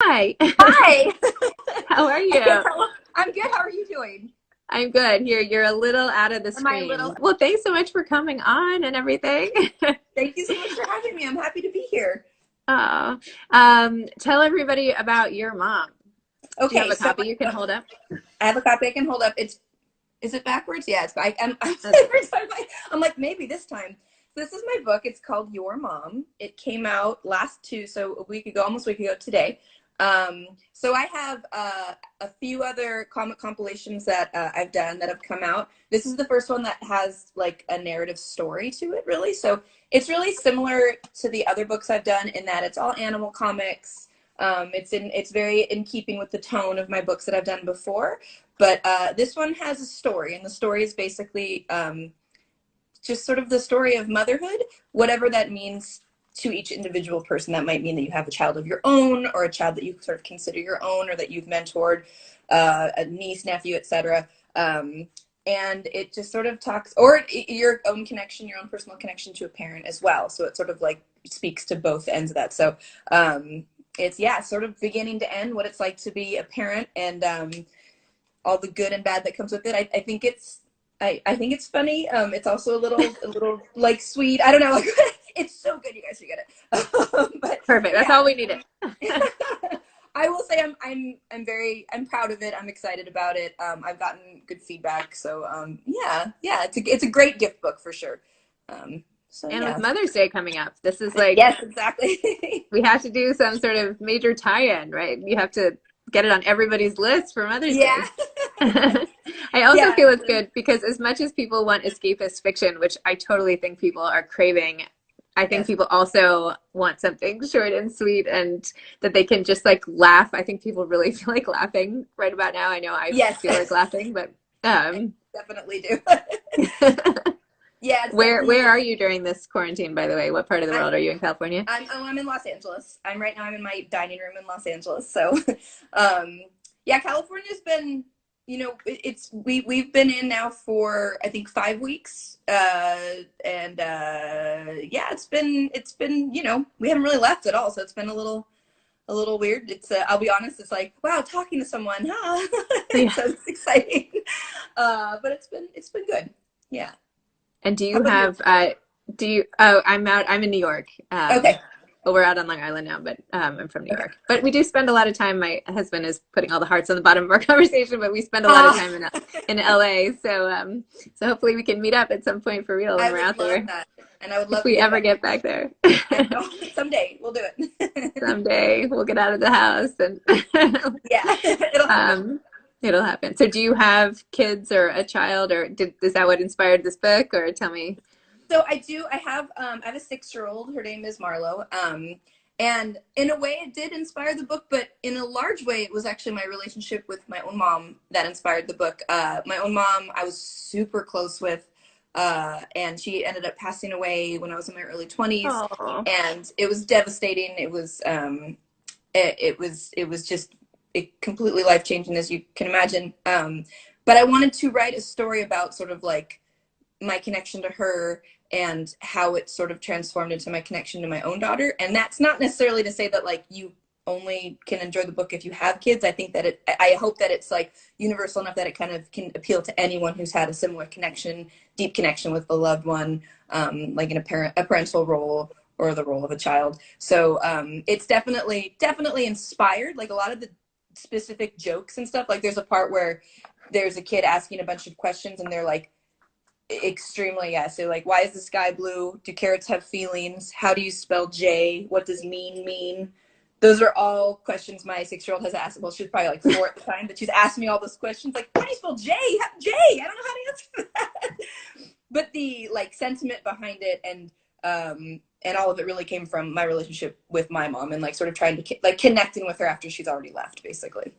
Hi. Hi. How are you? I'm good. How are you doing? I'm good. You're a little out of the Am I a little? screen. Well, thanks so much for coming on and everything. Thank you so much for having me. I'm happy to be here. Oh, tell everybody about your mom. Do you have Okay, a so copy you can hold up? I have a copy I can hold up. Is it backwards? Yeah, That's every time I'm like maybe this time. So this is my book. It's called Your Mom. It came out so a week ago, almost a week ago today. So I have a few other comic compilations that I've done that have come out. This is the first one that has like a narrative story to it, really. So it's really similar to the other books I've done in that it's all animal comics. It's very in keeping with the tone of my books that I've done before. But this one has a story, and the story is basically just sort of the story of motherhood, whatever that means to each individual person. That might mean that you have a child of your own, or a child that you sort of consider your own, or that you've mentored, a niece, nephew, etc. And it just sort of talks, or your own connection, your own personal connection to a parent as well. So it sort of like speaks to both ends of that. So it's, yeah, sort of beginning to end, what it's like to be a parent, and all the good and bad that comes with it. I think it's funny. It's also a little like sweet. I don't know. Like, it's so good. You guys should get it. But perfect. That's yeah, all we needed. I will say I'm proud of it. I'm excited about it. I've gotten good feedback. So yeah, it's a great gift book for sure. So And with yeah. Mother's Day coming up, this is like Yes, exactly. we have to do some sort of major tie-in, right? You have to get it on everybody's list for Mother's Yeah. Day. I also Yeah. feel it's good because as much as people want escapist fiction, which I totally think people are craving, I think Yes. people also want something short and sweet and that they can just like laugh. I think people really feel like laughing right about now. I know I Yes. feel like laughing, but I um definitely do. Yeah, it's where definitely. are you during this quarantine, by the way? What part of the I'm world are you in California? I'm in Los Angeles. I'm in my dining room in Los Angeles. So, um, yeah, California's been, it's we've been in now for I think 5 weeks, and yeah, it's been we haven't really left at all, so it's been a little weird. It's I'll be honest, it's like wow, talking to someone, huh? Yeah. So it's exciting, but it's been good. Yeah. And do How you about you? have do you oh I'm in New York. Okay. But we're out on Long Island now, but I'm from New Okay. York. But we do spend a lot of time. My husband is putting all the hearts on the bottom of our conversation, but we spend a lot of Ah, time in LA. So hopefully we can meet up at some point for real when I we're would out love there. that, and I would If love to we get ever back. get back there. I know someday we'll do it. Someday we'll get out of the house and Yeah, it'll happen. um it'll happen. So do you have kids or a child or is that what inspired this book or tell me? So I do. I have a 6-year-old. Her name is Marlo. And in a way, it did inspire the book, but in a large way, it was actually my relationship with my own mom that inspired the book. My own mom, I was super close with, and she ended up passing away when I was in my early 20s, Oh. and it was devastating. It was just completely life changing, as you can imagine. But I wanted to write a story about sort of like my connection to her and how it sort of transformed into my connection to my own daughter. And that's not necessarily to say that like you only can enjoy the book if you have kids. I think that I hope that it's like universal enough that it kind of can appeal to anyone who's had a similar connection, deep connection with the loved one, like in a parental role or the role of a child. So it's definitely inspired. Like a lot of the specific jokes and stuff. Like there's a part where there's a kid asking a bunch of questions, and they're like extremely, yeah. So like, why is the sky blue? Do carrots have feelings? How do you spell J? What does mean? Those are all questions my 6-year-old has asked. Well, she was probably like 4 at the time, but she's asked me all those questions. Like, how do you spell J? J. I don't know how to answer that. But the like sentiment behind it, and all of it really came from my relationship with my mom, and like sort of trying to like connecting with her after she's already left, basically.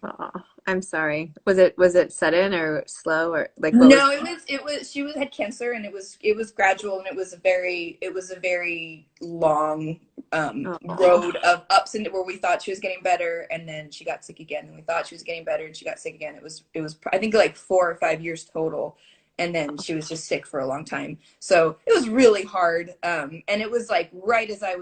Oh, I'm sorry. Was it sudden or slow or like what was No, it was she had cancer, and it was gradual, and it was a very long oh, road of ups and where we thought she was getting better, and then she got sick again, and we thought she was getting better and she got sick again. It was I think like 4 or 5 years total. and then she was just sick for a long time. So it was really hard. And it was like right as I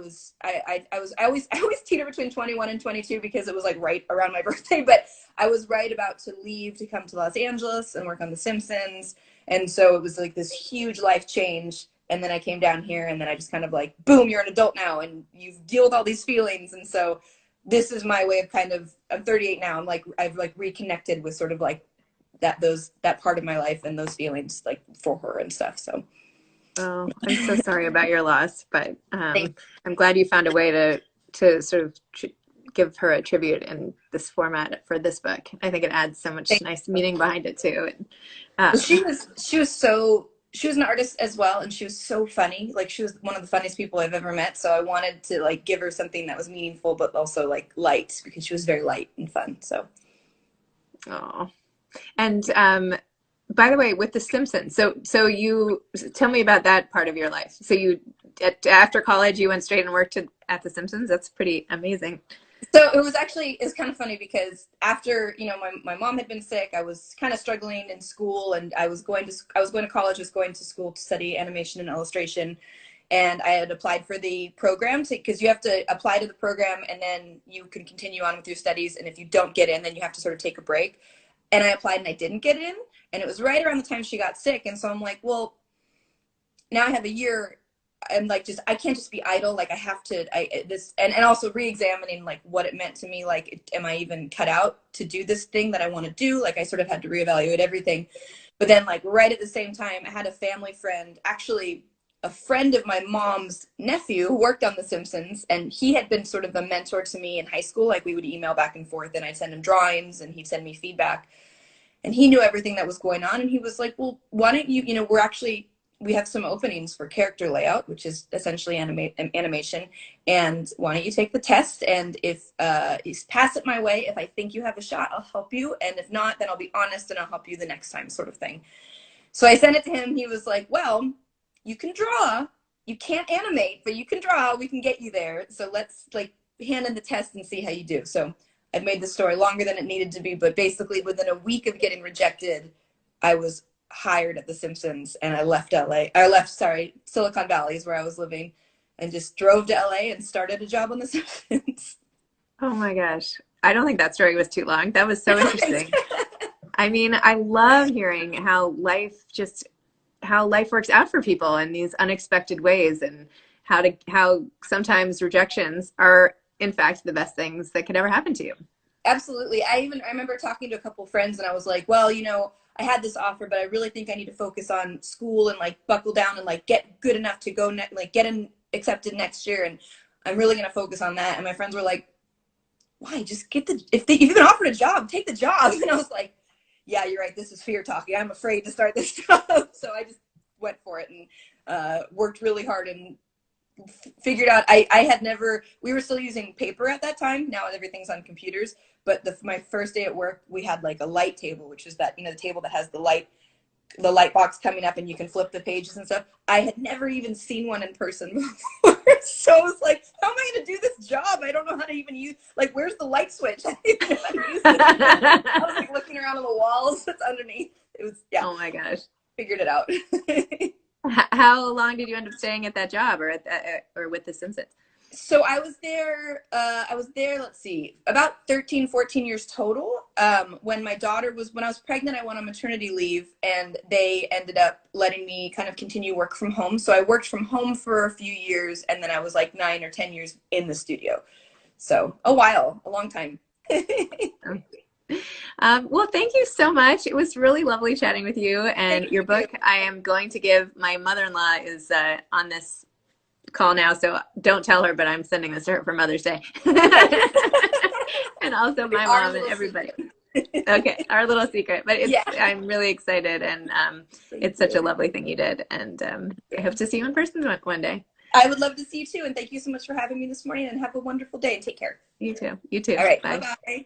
always teeter between 21 and 22 because it was like right around my birthday, but I was right about to leave to come to Los Angeles and work on The Simpsons. And so it was like this huge life change. And then I came down here, and then I just kind of like, boom, you're an adult now and you deal with all these feelings. And so this is my way of kind of, I'm 38 now. I've like reconnected with sort of like that part of my life and those feelings like for her and stuff. So Oh, I'm so sorry about your loss, but thanks. I'm glad you found a way to sort of give her a tribute in this format for this book. I think it adds so much nice meaning behind it too. And, Well, she was an artist as well, and she was so funny. Like she was one of the funniest people I've ever met. So I wanted to like give her something that was meaningful, but also like light because she was very light and fun. So. oh, and by the way, with The Simpsons, so you tell me about that part of your life. So you after college, you went straight and worked at The Simpsons. That's pretty amazing. So it's kind of funny because after, my mom had been sick, I was kind of struggling in school, and I was going to college, I was going to school to study animation and illustration. And I had applied for the program because you have to apply to the program and then you can continue on with your studies. And if you don't get in, then you have to sort of take a break. And I applied and I didn't get in. And it was right around the time she got sick. And so I'm like, well, now I have a year. I'm like, I can't just be idle. Like I have to, and also re-examining like what it meant to me. Like, am I even cut out to do this thing that I want to do? Like I sort of had to reevaluate everything. But then like right at the same time, I had a family friend, actually a friend of my mom's nephew who worked on The Simpsons, and he had been sort of a mentor to me in high school. Like we would email back and forth, and I'd send him drawings and he'd send me feedback, and he knew everything that was going on. And he was like, well, why don't you, we have some openings for character layout, which is essentially animation. And why don't you take the test? And if you pass it my way, if I think you have a shot, I'll help you. And if not, then I'll be honest and I'll help you the next time, sort of thing. So I sent it to him. He was like, well, you can draw. You can't animate, but you can draw. We can get you there. So let's like hand in the test and see how you do. So I've made the story longer than it needed to be, but basically within a week of getting rejected, I was hired at The Simpsons, and I left Silicon Valley is where I was living, and just drove to LA and started a job on The Simpsons. Oh my gosh. I don't think that story was too long. That was so interesting. I mean, I love hearing how life works out for people in these unexpected ways, and how sometimes rejections are in fact the best things that could ever happen to you. Absolutely. I remember talking to a couple of friends, and I was like, well, I had this offer, but I really think I need to focus on school and like buckle down and like get good enough to go like get in accepted next year, and I'm really going to focus on that. And my friends were like, why? Just if you've been offered a job, take the job. And I was like, yeah, you're right. This is fear talking. I'm afraid to start this job. So I just went for it and worked really hard and figured out we were still using paper at that time. Now everything's on computers. But my first day at work, we had like a light table, which is that, the table that has the light box coming up and you can flip the pages and stuff. I had never even seen one in person before. So I was like, how am I going to do this job? I don't know how to even use, like, where's the light switch? I didn't even know how to use it. I was like looking around on the walls that's underneath. It was, yeah. Oh my gosh. Figured it out. How long did you end up staying at that job or with The Simpsons? So I was there, let's see, about 13, 14 years total. When I was pregnant, I went on maternity leave, and they ended up letting me kind of continue work from home. So I worked from home for a few years, and then I was like 9 or 10 years in the studio. So a long time. Well, thank you so much. It was really lovely chatting with you. And your book, I am going to give my mother-in-law is on this call now, so don't tell her, but I'm sending this to her for Mother's Day. And also my mom and everybody. Okay, our little secret. But I'm really excited, and it's such a lovely thing you did. And I hope to see you in person one day. I would love to see you too. And thank you so much for having me this morning, and have a wonderful day, and take care. You too. You too. All right. Bye. Bye-bye.